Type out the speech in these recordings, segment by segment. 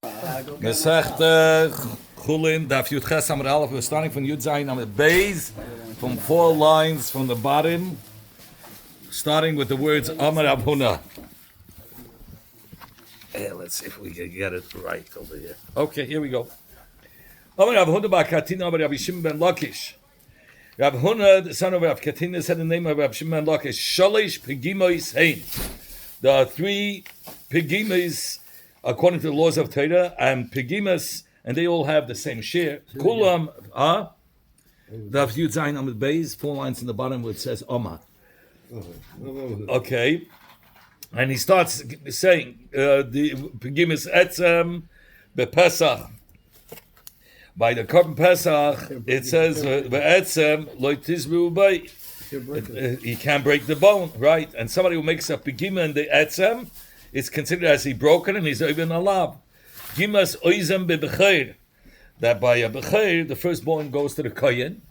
Masechta Chullin, Daf Yud Ches Amud Aleph. We're starting from Yud Zayin Amud Beis, from 4 lines from the bottom, starting with the words Amar Abhuna. Let's see if we can get it right over here. Okay, here we go. Amar Abhuna Bakatina Amar Rabbi Shimon ben Lakish. Rabbi Huna, the son of Rabbi Katina, said the name of Rabbi Shimon ben Lakish. Shalish Pegimois Hein. There are 3 Pegimois according to the laws of Torah, and Pegimas, and they all have the same share. Kulam, the Yud Zayin Amud Beis, 4 lines in the bottom where it says Oma. Okay, and he starts saying the Pegimas Etzem Bepesach. By the Korban Pesach, it says Etzem Lo Tizru Bay. He can't break the bone, right? And somebody who makes a Pegima in the Etzem, it's considered as he broken and he's even alive. Gimas oizem bebecheir, that by a becheir the firstborn goes to the kohen,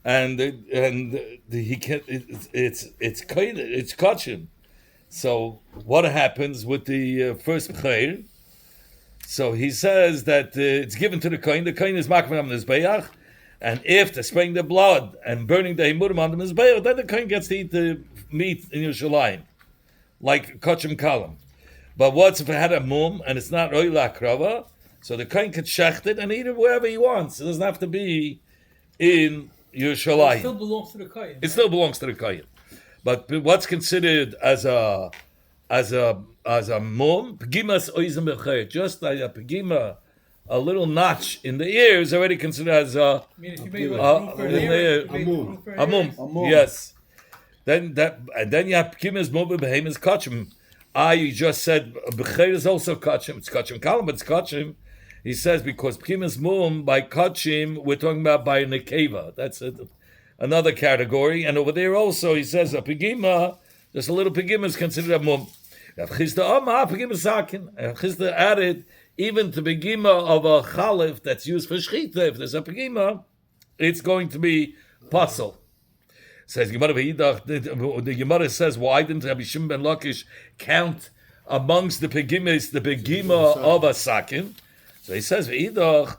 and he can it's kachim. So what happens with the first becheir? So he says that it's given to the kohen. The kohen is makam on the mizbeach, and after spraying the blood and burning the himurim on the mizbeach, then the kohen gets to eat the meat in Yerushalayim, like kachim kalam. But what's if it had a mum and it's not oila krava? So the kohen can shecht it and eat it wherever he wants. It doesn't have to be in Yerushalayim. It still belongs to the kohen. It still belongs to the kohen. But what's considered as a mum? Pegimas oizem b'chayit. Just like a pegima, a little notch in the ear is already considered as a mum. Yes. Then you have pegimas mum b'behemis kachim. You just said Becher is also Kachim. It's Kachim Kalam, but it's Kachim. He says because Pkimis Mum by Kachim, we're talking about by Nekeva. That's another category. And over there also, he says a Pegima, just a little Pegima is considered a Mum. Chizda added even to Pegima of a Chalif that's used for Shechita. If there's a Pegima, it's going to be Puzzle. Says the Gemara says, why didn't Rabbi Shimon ben Lakish count amongst the pegima of a sakin? So he says, Rabbi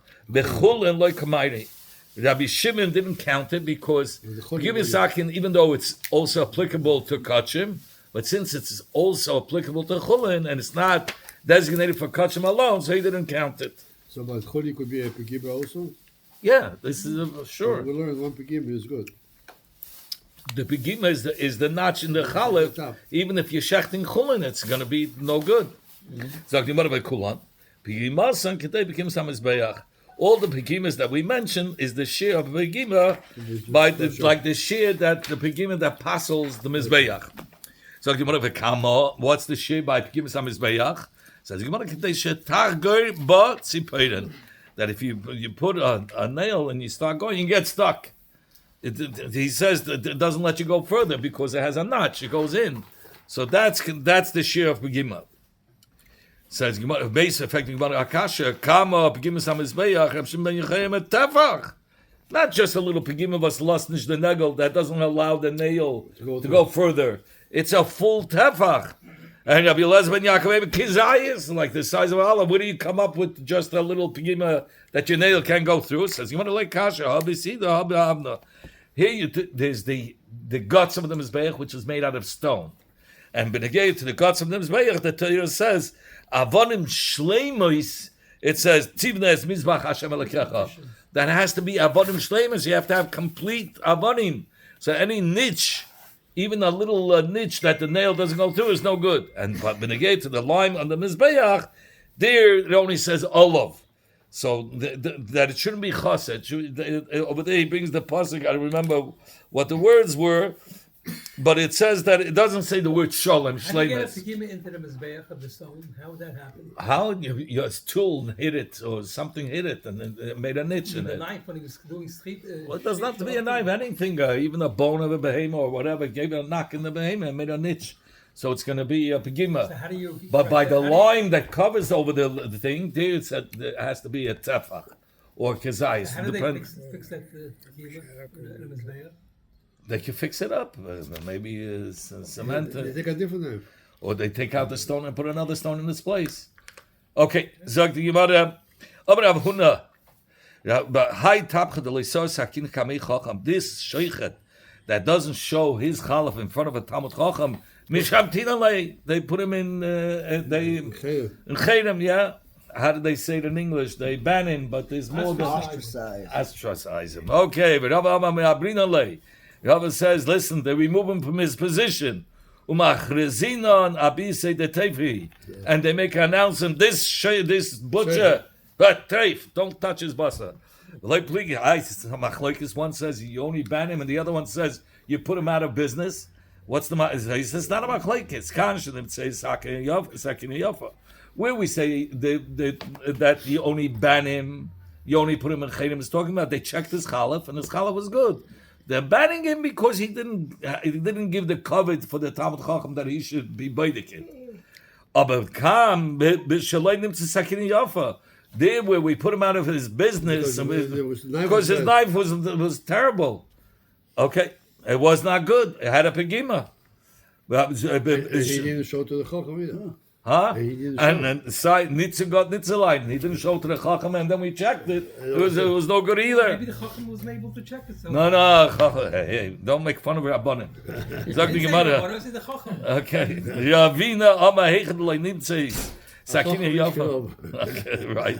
Shimon didn't count it because pegima sakin, even though it's also applicable to kachim, but since it's also applicable to chulin and it's not designated for kachim alone, so he didn't count it. So, but chuli could be a pegima also? Yeah, this is sure. We learned one pegima is good. The pegima is the notch in the chalif. Even if you're shechting chulin, it's going to be no good. All the pegimas that we mentioned is the shear of pegima by like the shear that the pegima that passes the mizbeach. So what's the shear by pegima samizbeach? Says that if you put a nail and you start going, you get stuck. He says that it doesn't let you go further because it has a notch. It goes in. So that's the shear of Pegima. Says base affecting Akasha, Kama, Pegima Samizbeach, Rabshim ben Yechayim et Tefach. Not just a little Pegima was lustnish the negel that doesn't allow the nail to go further. It's a full Tefach. And Rabbi Elazar ben Yaakov Kizayis, like the size of an olive. Where do you come up with just a little Pegima that your nail can't go through? It says, you want to like Kasha, Habisida, Habna. Here there's the guts of the Mizbeach, which is made out of stone. And benegay to the guts of the Mizbeach, the Torah says, Avonim Shleimois, it says, Tivnes Mizbach Hashem Elokecha. That has to be Avonim Shleimois. You have to have complete Avonim. So any niche, even a little niche that the nail doesn't go through is no good. And but benegay to the lime on the Mizbeach, there it only says olive. So that it shouldn't be chassid. Over there he brings the pasuk. I remember what the words were, but it says that it doesn't say the word shalom. How did you get a pegima into the mizbeach of the stone? How would that happen? How your tool hit it or something hit it and it made a niche in it. The knife when he was doing street. Well, it doesn't have to be a knife. Anything, even a bone of a behemoth or whatever, gave it a knock in the behemoth and made a niche. So it's going to be a pegima. So how do you? But by the line that covers over the thing, there it has to be a tefach or kezayis. So how do they fix that pegima in the mizbeach? They can fix it up. Maybe cement. They take a different knife. Or they take out the stone and put another stone in its place. Okay, sagt die Gemara, aber Rav Huna, but high tapcha de leisor sakin kamei chacham. This sheichet that doesn't show his chalaf in front of a Talmud chacham, mishamtina lei. They put him in in cherem, yeah. How do they say it in English? They ban him, but there's more than ostracize him. Okay, but Rava says, listen, they remove him from his position. And they make an announcement, this butcher, but treif, don't touch his basa. One says you only ban him, and the other one says you put him out of business. What's the matter? He says, not about it's conscious. It says sakin yafa. Where we say that you only ban him, you only put him in chayim, is talking about they checked his chalaf, and his chalaf was good. They're banning him because he didn't give the covet for the Talmud Chacham that he should be by the kid. But kam b'shalayim to sakin yafa. There, where we put him out of his business because his knife was terrible. Okay, it was not good. It had a pegima. He didn't show to the Chacham either. Huh? And side Nitze got Nitzeline. He didn't show to the Chacham, and then we checked it. It was no good either. Maybe the Chacham wasn't able to check it. So No, hey, don't make fun of Rabbanim. Sag the Gemara. Okay. Yavina ama hechad lo Nitze sakina yafa. Okay, right.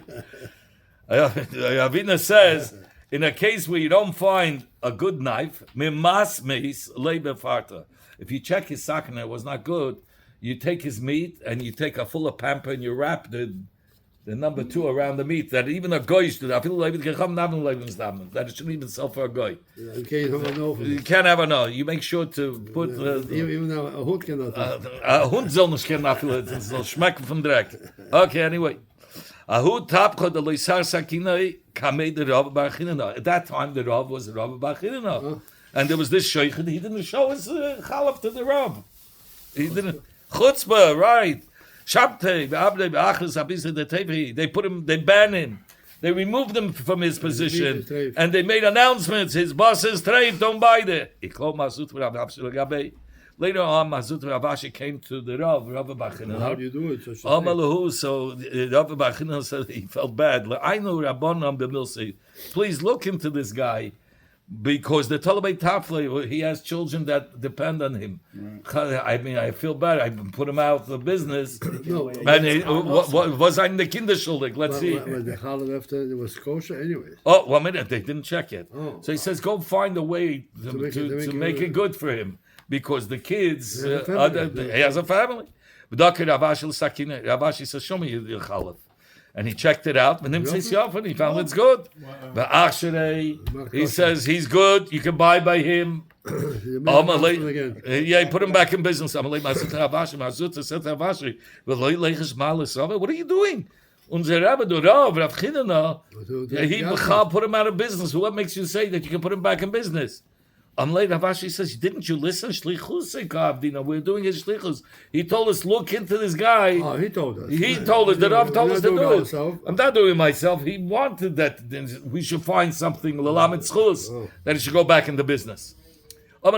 Yavina says, in a case where you don't find a good knife, mimas meis leibefarta. If you check his sakina, it was not good. You take his meat and you take a full of pamper and you wrap the number 2 around the meat. That even a goy should. I feel like that it shouldn't even sell for a goy. You can't have a no. You can't have a no. You make sure to put. Even now a hund cannot. A hund soll nicht kennen afil. It soll schmecken vom Dreck. Okay, anyway. A hund tapcha de loisar sakinai kamei de Rav bar Chinana. At that time, the Rav was the Rav bar Chinana, and there was this sheikh. He didn't show his chalaf to the Rav. He didn't. Chutzpah, right? Shabtei, be'abdei, be'achas, abisa, the tevi. They put him, they banned him. They removed him from his position, and they made announcements. His boss is treif, don't buy there. Later on, Mazut Ravashi came to the Rav Bachinah. How do you do it? So Rav Bachinah said he felt bad. I know Rabbanon b'milsi. Please look into this guy. Because the Talabay Tafle, he has children that depend on him. Right. I mean, I feel bad. I put him out of the business. No, and was I in the Kinderschuldig? Let's see. But the Chalav after it was kosher anyway. Oh, 1 minute. They didn't check it. Oh. So he says, go find a way to make it good for him. Because the kids, he has a family. Ravashi says, show me your Chalav. And he checked it out, and then and he found it's good. But he says he's good. You can buy by him. Yeah, put him back in business. What are you doing? Unser Rebbe, the Rav Chinana, he put him out of business. What makes you say that you can put him back in business? Ravashi says, didn't you listen? We're doing his shlichus. He told us, look into this guy. Oh, he told us. He told us, the Rav told us to do it. Myself. I'm not doing it myself. He wanted that we should find something, that he should go back into business. If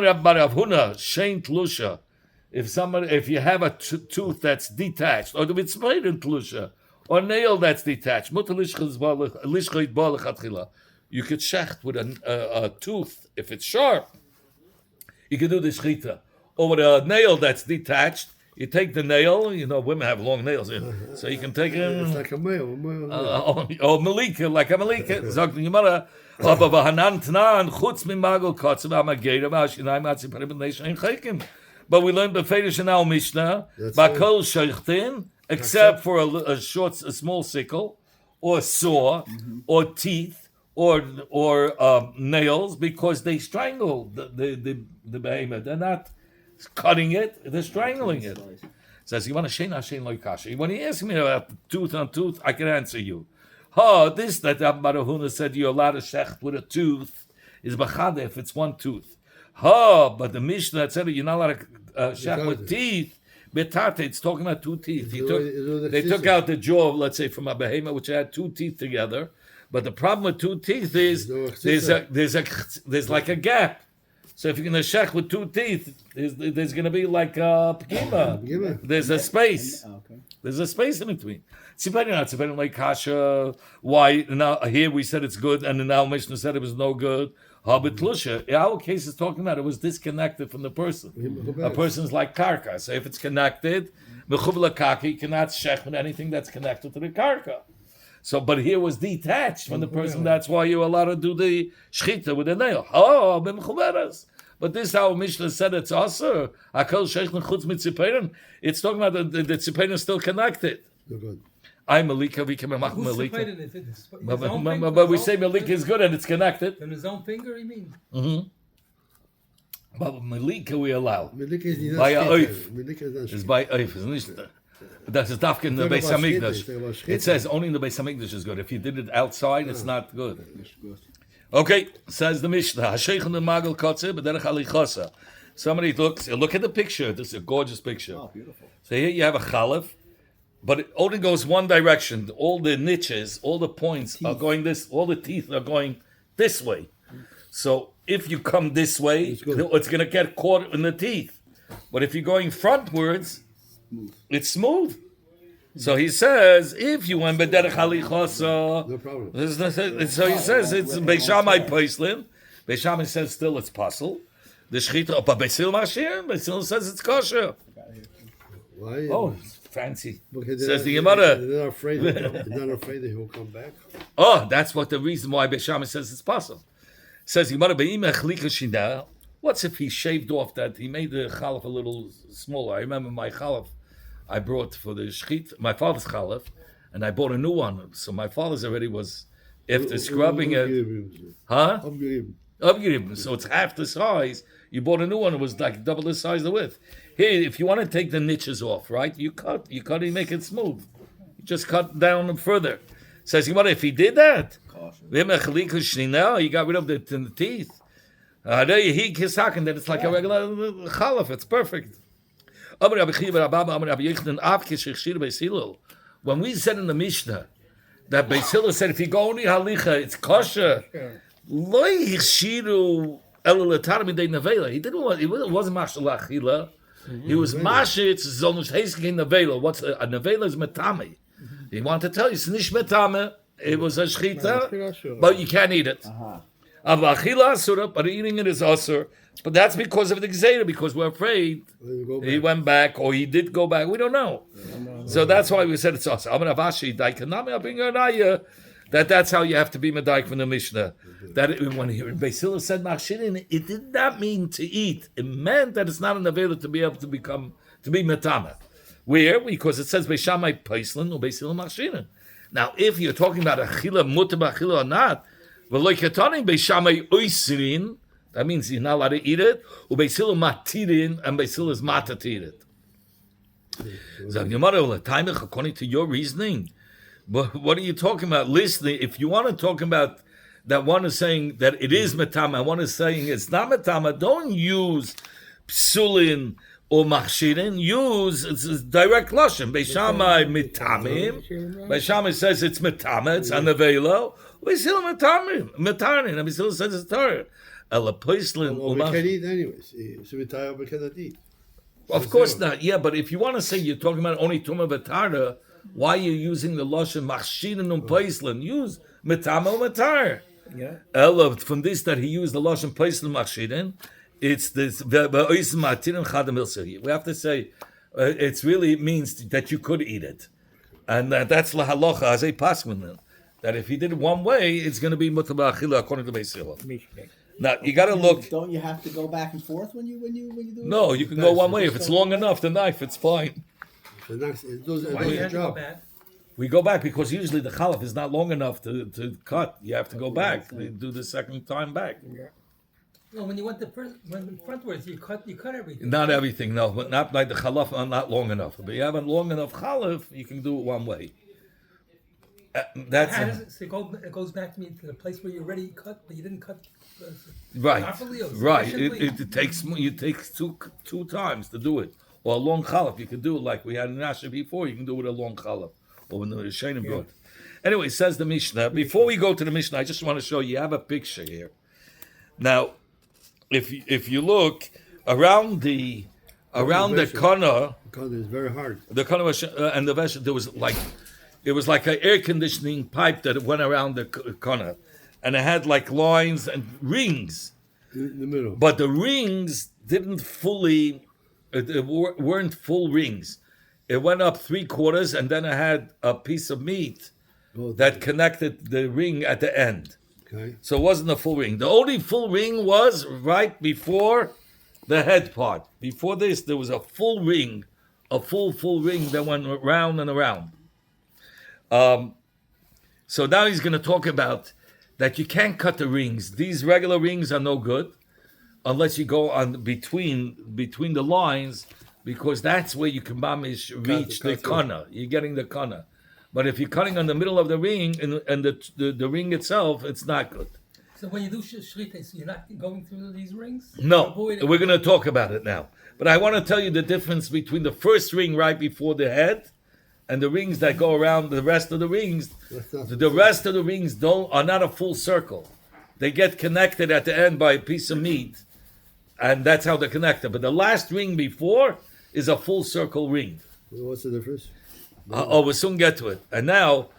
you have a tooth that's detached, or if it's made in tlusha, or nail that's detached, you could shecht with a tooth. If it's sharp, you can do the shchita. Or with a nail that's detached, you take the nail. You know, women have long nails, so you can take it. It's like a male. Or malika, like a malika. Zog the Gemara. But we learned befedish in our Mishnah, bakol sheichtin, except for a small sickle, or saw, or teeth. Or nails, because they strangle the behemoth. They're not cutting it; they're strangling it. Says, "You want to shein like kasha?" When he asks me about tooth on tooth, I can answer you. This that Barahuna said you're allowed to shecht with a tooth is bachade if it's one tooth. But the Mishnah said you're not allowed to shecht with teeth. Betate, it's talking about 2 teeth. They took out the jaw, let's say, from a behemoth which had 2 teeth together. But the problem with 2 teeth is there's like a gap. So if you're going to shech with 2 teeth, there's going to be like a pekima. There's a space. There's a space in between. Tziperin like kasha. Why? Now here we said it's good, and now Mishnah said it was no good. Habitlusha. In our case, is talking about it was disconnected from the person. A person's like karka. So if it's connected, mechuv kaki cannot shech with anything that's connected to the karka. So, but here was detached from the person. That's why you're allowed to do the shchita with a nail. Oh, b'mechuveres. But this is how Mishnah said it's also. Akol sheichn chutz mit tziperin. It's talking about the tziperin is still connected. Good. I'm Malika, we can make Who's Malika. separated if it's his own But finger? we say Malika is good and it's connected. From his own finger, you mean? But Malika we allow. Melika is not By a shchita. oif. Melika is not It's shchita. by oif. It's not. That's a dafka in the Talking Beis about shchita, Hamikdash. talking about shchita. It says only in the Beis Hamikdash is good. If you did it outside, it's not good. Okay, says the Mishnah. Hasheich and the Magal Kotze, b'derech alichosa. Somebody looks. Look at the picture. This is a gorgeous picture. Oh, beautiful. So here you have a chalif, but it only goes one direction. All the niches, all the points are going this. All the teeth are going this way. So if you come this way, it's going to get caught in the teeth. But if you're going frontwards, it's smooth. So he says, if you went b'derech halichosa, No problem. so he says it's Beis Shammai Paislin. Beis Shammai says still it's puzzle. The shechita, but Beis Hillel Mashir, Beis Hillel says it's kosher. Why? Oh, it's fancy. Because Says the Gemara. They're not afraid. They're not afraid that he will come back. Oh, that's what the reason why Beis Shammai says it's puzzle. Says the Gemara, be'im echlika shina. What's if he shaved off that? He made the chalaf a little smaller. I remember my chalaf I brought for the shechit, my father's chalaf, and I bought a new one. So my father's already was, after scrubbing it, huh? Upgraded. So it's half the size. You bought a new one, it was like double the size of the width. Here, if you want to take the niches off, right? You cut and make it smooth. You just cut down further. Says, what if he did that? He got rid of the teeth. Then it's like a regular chalaf. It's perfect. When we said in the Mishnah that Beis Hillel said if you go only halicha, it's kosher. He didn't want. It wasn't mashal achila. He was mashitz zonush heisking nevela. What's a nevela is metame. He wanted to tell you it's nish metame. It was a shchita, but you can't eat it. Achila asura, but eating it is asur. But that's because of the gzeira, because we're afraid he went back or he did go back. We don't know. So that's why we said it's asur. That's how you have to be medaik from the Mishnah. That when Beis Hillel said machshirin, it did not mean to eat. It meant that it's not an available to be able to be metama. Where? Because it says Beis Shammai Paislin or Beis Hillel machshirin. Now, if you're talking about achila mutar b'achila or not, Beis Shammai oisirin, that means you're not allowed to eat it. Beis Hillel matirin, and Beis Hillel is matar to eat it. According to your reasoning, but what are you talking about? Listening. If you want to talk about that, one is saying that it is metama, one is saying it's not metama. Don't use psulin or machshirin. Use it's direct lashon. Beis Shammai mitamim. Beis Shammai says it's metama. It's anavelo. Beis Hillel mitamim. Metarin. Beis Hillel says it's Torah. Ela paislin. Well, we can eat anyways. So we cannot eat. Of course not. Yeah, but if you want to say you're talking about only tumah v'tara, why are you using the lashon machshirin and paislin? Use metama or metar. Yeah. Ela from this that he used the lashon paislin machshirin. It's this. We have to say it really means that you could eat it, and that's la halacha as a pasman. That if he did it one way, it's going to be mutar b'achila according to Beis Hillel. Now you got to look. Don't you have to go back and forth when you do it? No, you can go one way if it's long enough. The knife, it's fine. It does Why do you the have to go job. back? We go back because usually the chalaf is not long enough to cut. You have to go back. They do the second time back. Well, when you went frontwards, you cut everything. Not everything, no, but not like the chalaf are not long enough. But you have a long enough chalaf, you can do it one way. That's How does it? So it goes back to the place where you already cut, but you didn't cut right. properly or Right. sufficiently? It takes two times to do it. Or a long chalaf, you can do it like we had in Rasha before. You can do it with a long chalaf, or when the Shainim brought. Anyway, says the Mishnah. Before we go to the Mishnah, I just want to show you. I have a picture here. Now, if you look around the kana, Because it's very hard. the kana and the vesh, there was like it was like an air conditioning pipe that went around the corner, and it had like lines and rings. In the middle. But the rings didn't fully, weren't full rings. It went up 3/4, and then it had a piece of meat that connected the ring at the end. Okay. So it wasn't a full ring. The only full ring was right before the head part. Before this, there was a full ring, a full ring that went round and around. So now he's going to talk about that you can't cut the rings. These regular rings are no good unless you go on between the lines, because that's where you can reach the kana. You're getting the kana. But if you're cutting on the middle of the ring and the ring itself, it's not good. So when you do shritas, you're not going through these rings? No, Avoid it. we're going to talk about it now. But I want to tell you the difference between the first ring right before the head and the rings that go around the rest of the rings. The rest of the rings are not a full circle. They get connected at the end by a piece of meat, and that's how they're connected. But the last ring before is a full circle ring. What's the difference? We'll soon get to it. And now,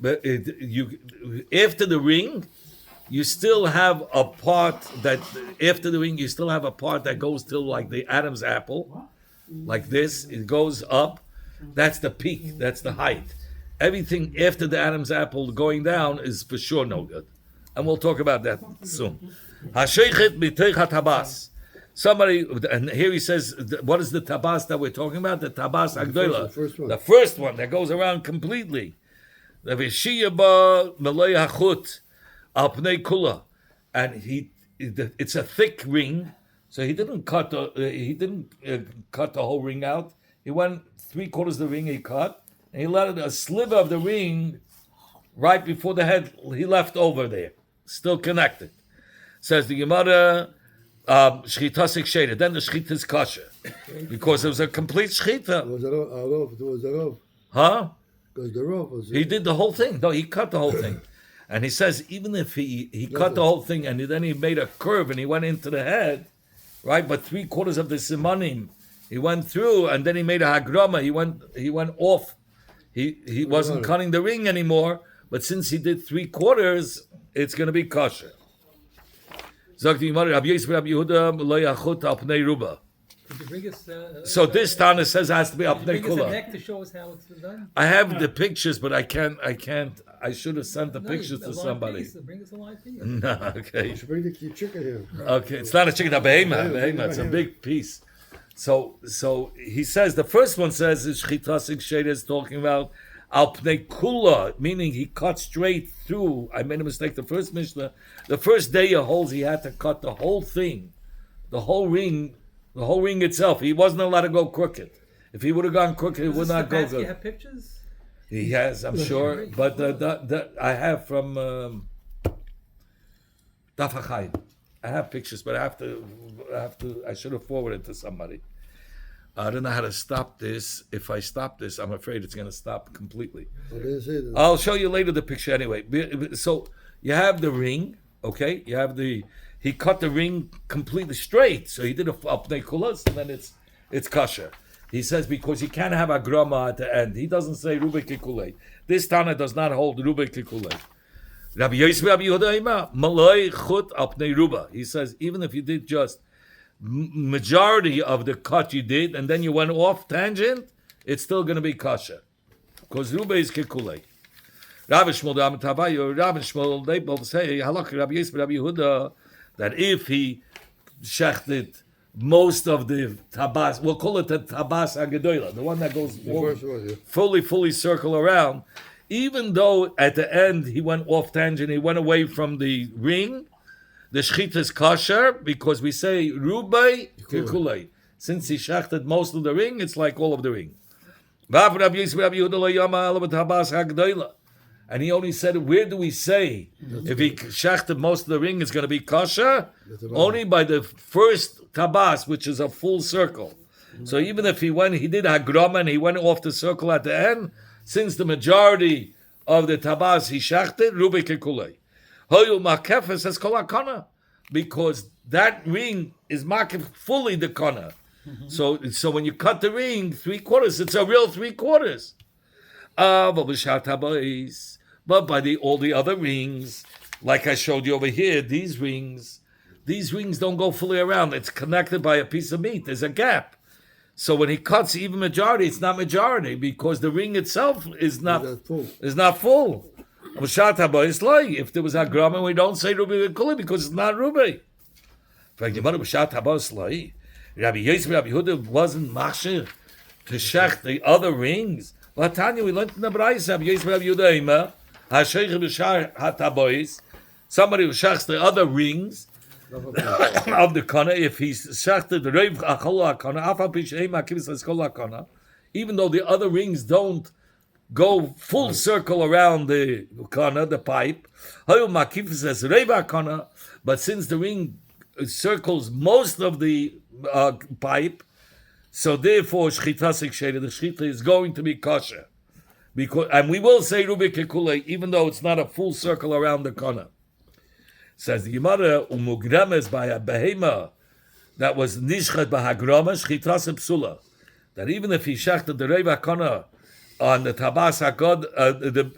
after the ring, you still have a part that, after the ring, you still have a part that goes till like the Adam's apple, like this. It goes up. That's the peak. That's the height. Everything after the Adam's apple going down is for sure no good. And we'll talk about that soon. Hashechet b'teich hatabas. Somebody, and here he says, what is the tabas that we're talking about? The tabas agdola. The first one that goes around completely. The v'shiyaba melei hachut al pnei kula. And it's a thick ring, so he didn't cut the whole ring out. He went 3/4 of the ring he cut, and he let a sliver of the ring right before the head. He left over there, still connected. Says the Gemara, shchita shaded. Then the shchita is kosher because it was a complete shchita. It was a rov. Huh? Because the rov was. He did the whole thing. No, he cut the whole thing. And he says even if he cut the whole thing and then he made a curve and he went into the head, right? But 3/4 of the simanim he went through, and then he made a hagrama. He went off. He wasn't cutting the ring anymore. But since he did 3/4, it's going to be kosher. Could you bring us, So this Tana says it has to be apnei bring us a kula. neck to show us how it's done? I have the pictures, but I can't. I should have sent the No, pictures a to live somebody. piece. Bring us a live piece. No, okay. You should bring the chicken here. Okay, it's not a chicken, a behema. It's a big piece. So he says the first one says is Shchitas Sheda is talking about al pnei kula, meaning he cut straight through. I made a mistake. The first Mishnah, the first day he holds, he had to cut the whole thing, the whole ring itself. He wasn't allowed to go crooked. If he would have gone crooked, it would not go You good. have pictures? He has, I'm sure, but the I have from Daf HaChaim. I have pictures, but I have to. I should have forwarded to somebody. I don't know how to stop this. If I stop this, I'm afraid it's going to stop completely. I didn't say that. I'll show you later the picture anyway. So you have the ring, okay? You have he cut the ring completely straight. So he did a pnei kulas, and then it's kosher. He says because you can't have a grama at the end. He doesn't say rubik kikulei. This Tana does not hold rubik kikulei. Rabbi Yosef Rabbi Yehuda malay chut al pnei ruba. He says even if you did just majority of the cut you did, and then you went off tangent, it's still going to be kosher. Because ruba is kikulei. Rabbi Shmuel, they both say, halakha Rabbi Yosef Rabbi Yehuda, that if he shechted most of the tabas, we'll call it the tabas agedola, the one that goes fully circle around, even though at the end he went off tangent, he went away from the ring, the shchita is kosher, because we say rubai kikulei. Since he shechted most of the ring, it's like all of the ring. And he only said, where do we say if he shechted most of the ring, it's going to be kosher? Only by the first tabas, which is a full circle. So even if he did hagrama and he went off the circle at the end, since the majority of the tabas he shechted, rubai kikulei. Hoyu makef says kol hakana, because that ring is makef fully the kana. So when you cut the ring 3/4, it's a real 3/4. But by all the other rings, like I showed you over here, these rings don't go fully around. It's connected by a piece of meat. There's a gap. So when he cuts even majority, it's not majority because the ring itself is not full. If there was a grama, we don't say ruby kuli because it's not ruby. Rabbi Yehuda wasn't mashir to shech the other rings. Latanya, we learned in the Brayis, Rabbi Yehuda somebody who shechs the other rings of the kana, if he's shechted the reiv achol kana, afal pisheim akivus eskol kana, even though the other rings don't go full circle around the kana, the pipe, but since the ring circles most of the pipe, so therefore shchita the shchita is going to be kosher, and we will say rubi kekule even though it's not a full circle around the kana. Says the Gemara, umugremes by a behema that was nishchat b'hagrama shchita psula, that even if he shechted the reiv kana on the tabas hagod,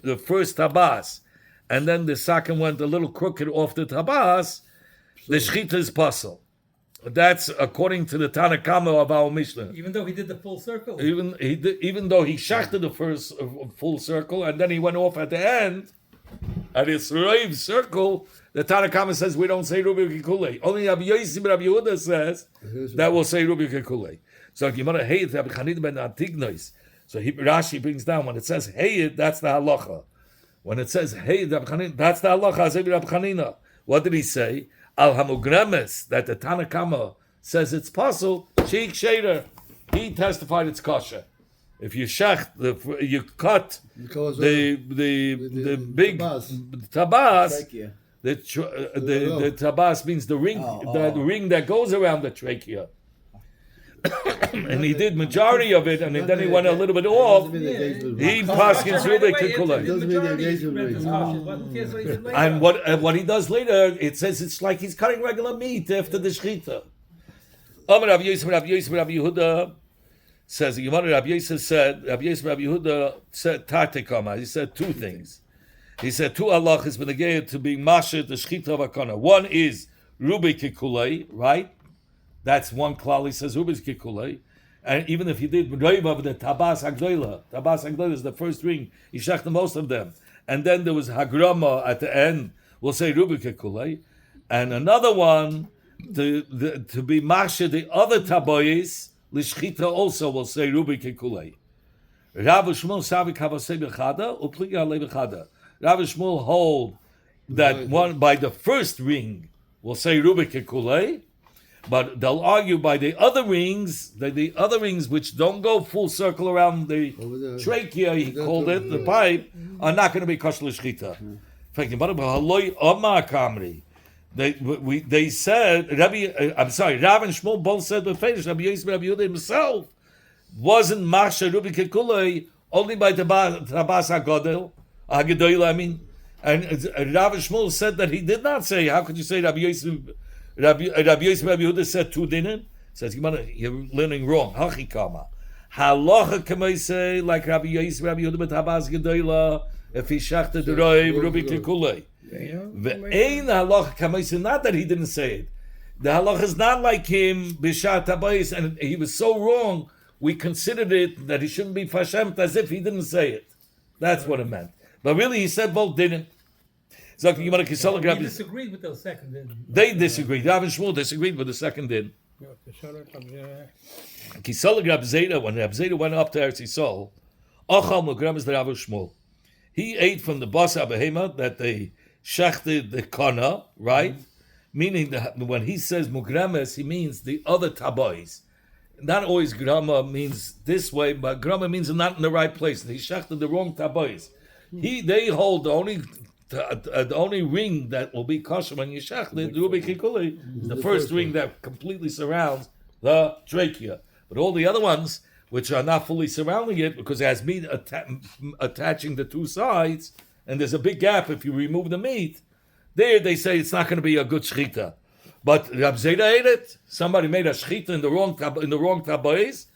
the first tabas, and then the second went a little crooked off the tabas, the shchita is puzzle. That's according to the Tanakama of our Mishnah. Even though he did the full circle. Even though he shachted the first full circle, and then he went off at the end, at his reiv circle, the Tanakama says we don't say Rubi Kikule. Only Rabbi Yossi Rabbi Yehuda says that we'll say Rubi Kikule. So Gemara Hayit Rabbi Chanina ben Antignois. So Rashi brings down when it says Hayit, that's the halacha. When it says Hayit Rabbi Chanina, that's the halacha. Rabbi Chanina. What did he say? Al Hamugremes, that the Tanakama says it's possible. Sheikh Shader, he testified it's kosher. If you shach, you cut the big tabas. The tabas means the ring, the ring that goes around the trachea. And he did majority of it, and then he went a little bit off. He paskins Rubik Kikula. And what he does later, it says it's like he's cutting regular meat after the shechita. Rabbi Yehuda says, Rabbi Yehuda said, Tatikama. He said two things. He said two halachas b'negei to be masher the shechita of akana. One is Rubik Kikulei, right? That's one klal. He says Rubik Kikulei. And even if he did Reiv of the Tabas Hagdoila is the first ring. He shechted most of them. And then there was Hagrama at the end. We'll say Rubik Kikulei. And another one, to be masher the other taboyis, Lishchita also will say Rubik Kikulei. Rav Shmuel Savik Havasei Bechada, Upligi Alei Bechada. Rav Shmuel hold that one by the first ring will say Rubik Kikulei, but they'll argue by the other rings, that the other rings which don't go full circle around the trachea, he called it, the pipe, are not going to be kosher l'shchita. They said, Rav and Shmuel both said the finish. Rabbi Yehuda himself wasn't masha Rubik Kikulei only by the Tabas Hagadol, I mean, and Rav Shmuel said that he did not say. How could you say Rabbi Yossi Rabbi Yehuda said two didn't? Says you're learning wrong. Hachikama halacha can say like Rabbi Yossi Rabbi Yehuda Tabas Gedola if he shachted the Reiv Rubik Kikulei. Ve'ein halacha can say not that he didn't say it. The halacha is not like him b'shat tabayis, and he was so wrong. We considered it that he shouldn't be fashemt as if he didn't say it. That's what it meant. But really, he said both didn't. So he disagreed with the second din. They disagreed. Rav and Shmuel disagreed with the second din. Kisala Rab Zeta, when Rab Zeta went up to Eretz Yisrael, Ochal Mugramis the Rav Shmuel. He ate from the basa behema that they shechted the kana, right? Meaning that when he says mugramis, he means the other tabois. Not always grama means this way, but grama means not in the right place. He shechted the wrong tabois. They hold the only ring that will be kosher when you shech the Rubik Kikuli, the first ring that completely surrounds the trachea. But all the other ones, which are not fully surrounding it, because it has meat attaching the two sides, and there's a big gap if you remove the meat, there they say it's not going to be a good shechita. But Rab Zeda ate it. Somebody made a shechita in the wrong tabois.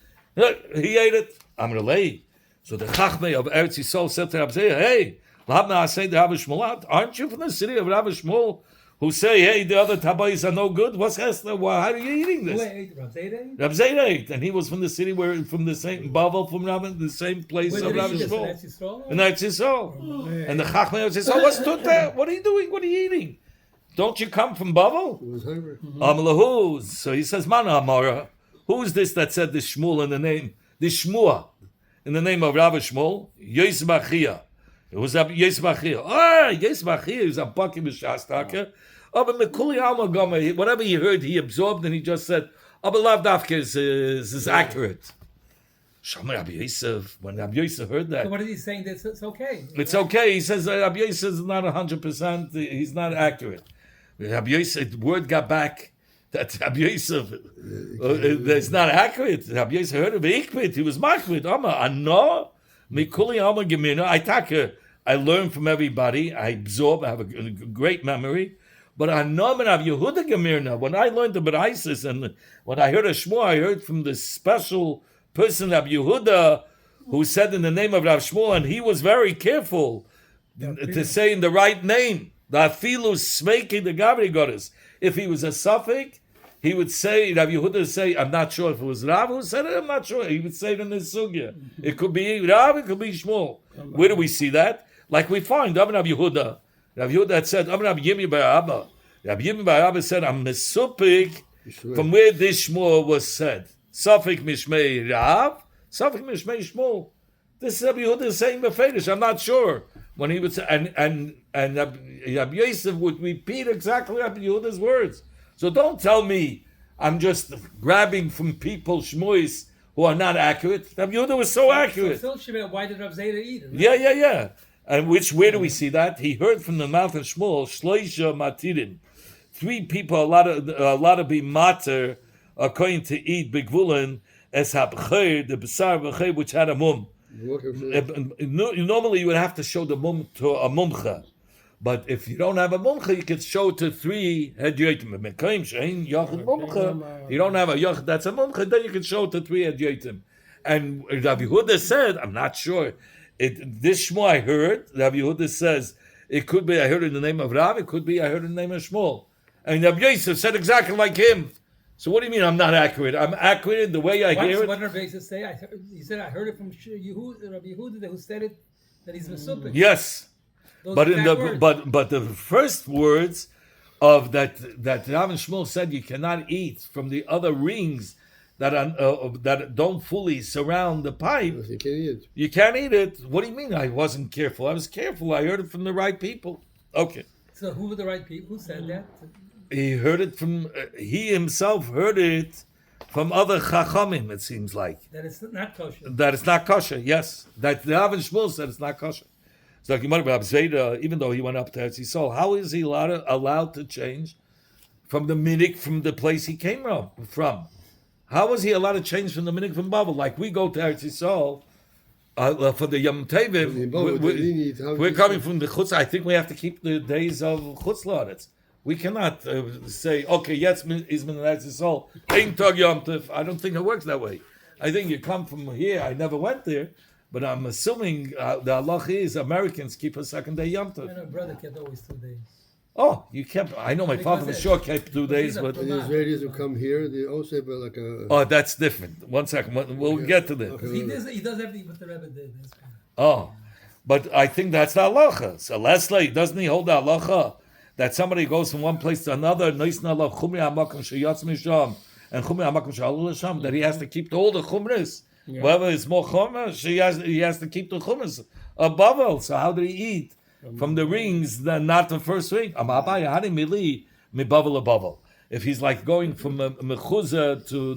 He ate it. I'm going to lay. So the Chachmei of Eretz Yisrael said to Rav Zeir, hey, aren't you from the city of Rav Shmuel who say, hey, the other tabayis are no good? What's Hester? Well, how are you eating this? Wait, Rav Zayda? Rav Zeir ate, and he was from the city from the same Bavel, from the same place Where of did Rav he eat this? In Shmuel. Eretz Yisrael? And that's Yisrael. And the Chachmei says, oh, what's there? What are you doing? What are you eating? Don't you come from Bavel? It was hungry. Amalahu. So he says, Mana Amara. Who is this that said this Shmuel in the name, this Shmua, in the name of Rav Shmuel? Yisbachia. It was Yisbachia. Yisbachia is a bucky b'shastaka. But Mekuli Alma Gama, whatever he heard, he absorbed, and he just said, but Lav Dafka is accurate. Shomer Rabbi Yosef, when Rabbi Yosef heard that, So what is he saying? That it's okay. it's okay. He says Rabbi Yosef is not 100%. He's not accurate. Rabbi Yosef, word got back that Rabbi Yosef is not accurate. Rabbi Yosef heard of Ikvit. He was makvit. Ano mikuli alma gemina. I learn from everybody. I absorb. I have a great memory. But Ano Rav Yehuda gemirna. When I learned about ISIS and when I heard a Shmuel, I heard from the special person Rav Yehuda who said in the name of Rav Shmuel, and he was very careful to say in the right name. The afilu smeki the gavri goddess. If he was a suffix, he would say, Rav Yehuda would say, I'm not sure if it was Rav who said it, I'm not sure. He would say it in his sugya. It could be Rav, it could be Shmuel. Where do we see that? Like we find Rav Yehuda. Rav Yehuda had said, Rav Yimi bar Abba. Rav Yimi bar Abba said, I'm mesupik from where this Shmuel was said. Suffix mishmei Rav, suffix mishmei Shmuel. This is Rav Yehuda saying befedish. I'm not sure. When he would say, and Rabbi Yosef would repeat exactly Rabbi Yehuda's words. So don't tell me I'm just grabbing from people shmuis who are not accurate. Rabbi Yehuda was so accurate. So still, Shimon, why did Rav Zayda eat it? Right? Yeah. And where do we see that? He heard from the mouth of Shmuel, Shloisha Matirin. 3 people allowed to be mater according to eat begvulen as habcher, the besar b'cher, which had a mum. Normally you would have to show the mum to a mumcha, but if you don't have a mumcha, you can show to 3 hedyotim. You don't have a yoch that's a mumcha, then you can show to 3 hedyotim. And Rabbi Yehuda said, I'm not sure. This Shmuel I heard, Rabbi Yehuda says, it could be I heard in the name of Rav, it could be I heard in the name of Shmuel. And Rabbi Yosef said exactly like him. So what do you mean I'm not accurate? I'm accurate in the way I hear it. What did Rabbi Yosef say? He said, I heard it from Rabbi Yehuda who said it, that he's Mesupik. Yes. But the first words of that Rav and Shmuel said you cannot eat from the other rings that don't fully surround the pipe. You can't eat it. You can't eat it. What do you mean I wasn't careful? I was careful. I heard it from the right people. Okay. So who were the right people? Who said that? He heard it from, he himself heard it from other chachamim, it seems like. That it's not kosher. That it's not kosher, yes. That Rav and Shmuel said it's not kosher. It's like Rav Zayda, even though he went up to Eretz Yisrael, how is he allowed to change from the minik, from the place he came from? How was he allowed to change from the minik from Babel? Like we go to Eretz Yisrael for the Yom Tevim, we're coming from the Chutz. I think we have to keep the days of Chutz La'aretz. We cannot say, okay, yes, he's been in Eretz Yisrael, ain't Tag Yom Tov. I don't think it works that way. I think you come from here. I never went there, but I'm assuming the halacha is Americans keep a second day Yom Tov. I know brother kept always 2 days. Oh, you kept. I know my father for sure kept 2 days, but The Israelis who come here, they also have like a. oh, that's different. 1 second, we'll get to this. He does everything what the Rebbe did. That's fine. Oh, but I think that's the halacha. So Leslie, doesn't he hold the halacha that somebody goes from one place to another, and that he has to keep all the chumras. Yeah. Whether it's more chumras, he has to keep the chumras above all. So how did he eat? From the rings, not the first ring. If he's like going from Mechuzah to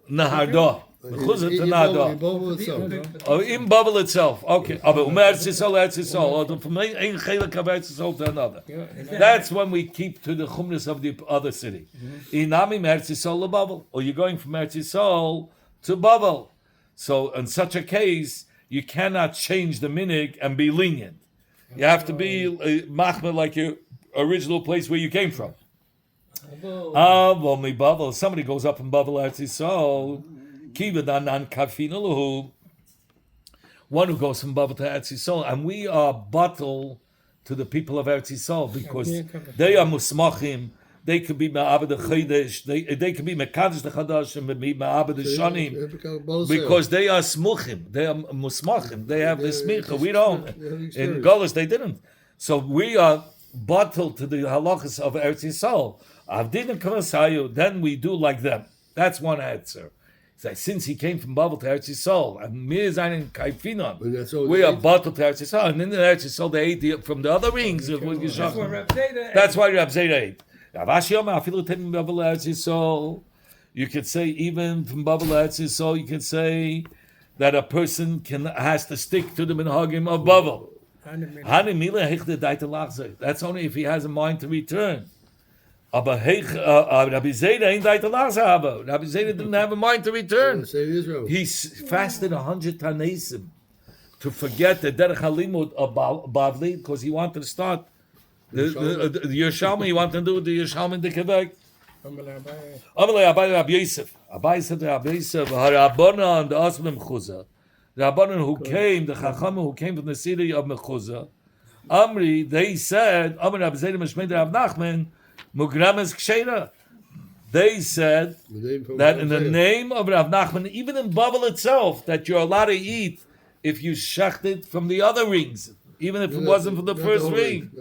Nahardah. Mechuzah to Nahardah. Oh, in bubble itself. Okay. From one chelik to another. That's when we keep to the chumras of the other city. Inami Eretz Yisrael bubble. Or you're going from Eretz Yisrael to bubble. So in such a case, you cannot change the minig and be lenient. You have to be machmir like your original place where you came from. Somebody goes up in Bavel Eretz Yisrael, kivadan kafinalahu. one who goes from Bavel to Eretz Yisrael, and we are bottle to the people of Eretz Yisrael because they are musmachim. They could be ma'abed the chodesh. They could be mekadosh the chadash and be ma'abed the shanim because they are smuchim. They are musmachim. They have the smicha. We don't. In Golos they didn't. So we are bottled to the halachas of Eretz Yisrael. Avdin and Kavasayu. Then we do like them. That's one answer. Since he came from Babel to Eretz Yisrael, and Mir Zayin Kaifinon, we are bottled to Eretz Yisrael, and in the Eretz Yisrael they ate from the other rings. That's why Rab Zeda ate. You could say even from Babel to Eretz Yisrael, you could say that a person has to stick to the minhagim of Babel. That's only if he has a mind to return. Rabbi Zeda ain't Rabbi Zeda didn't have a mind to return. He fasted 100 tanesim to forget the derech halimud of Bavli because he wanted to start the Yerushalmi. He wanted to do the Yerushalmi in the Quebec. Amalei Abai Rabbi Yosef. Abai said to Rabbi Yosef, "Harabona and the Asmim Mechuzah, the Rabbanon who came, the Chachamim who came from the city of Mechuzah, Amri, they said, Amri Rabbi Zeda Meshmei Rav Nachman." Mugramas Ksheira. They said that in the name of Rav Nachman, even in Babel itself, that you're allowed to eat if you shechted from the other rings, even if it wasn't from the first ring.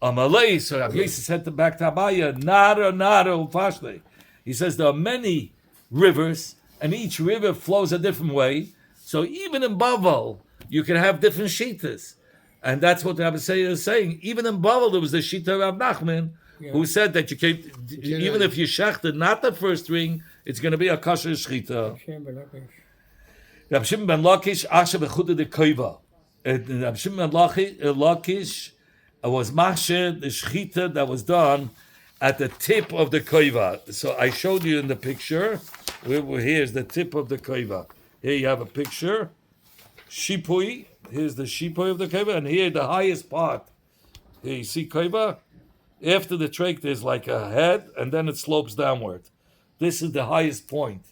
Amalei, so Rav Yosef said back to Abaya, Nara, Ufashle. He says there are many rivers, and each river flows a different way. So even in Babel, you can have different shitas. And that's what Rabbi Seir is saying. Even in Babel, there was the shita of Rav Nachman, who said that you can't, even if you shechted not the first ring, it's going to be a kosher shechita. Rab Shimon ben Lakish, Asher b'chuda de koiva. Rab Shimon ben Lakish was machsher the shechita that was done at the tip of the koiva. So I showed you in the picture. Here's the tip of the koiva. Here you have a picture. Shipui. Here's the shipui of the koiva, and here the highest part. Here you see koiva. After the trach, there's like a head, and then it slopes downward. This is the highest point.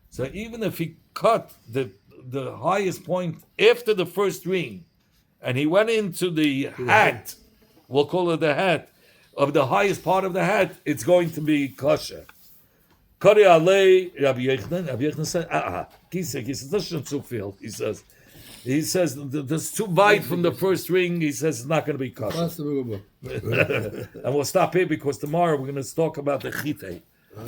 So even if he cut the highest point after the first ring, and he went into the hat, we'll call it the hat, of the highest part of the hat, it's going to be kosher. Kari alei Rabbi Yechon said, Kisa, das schon zu viel, he says. He says, that's too wide from the first ring. He says it's not going to be kosher. And we'll stop here because tomorrow we're going to talk about the chite.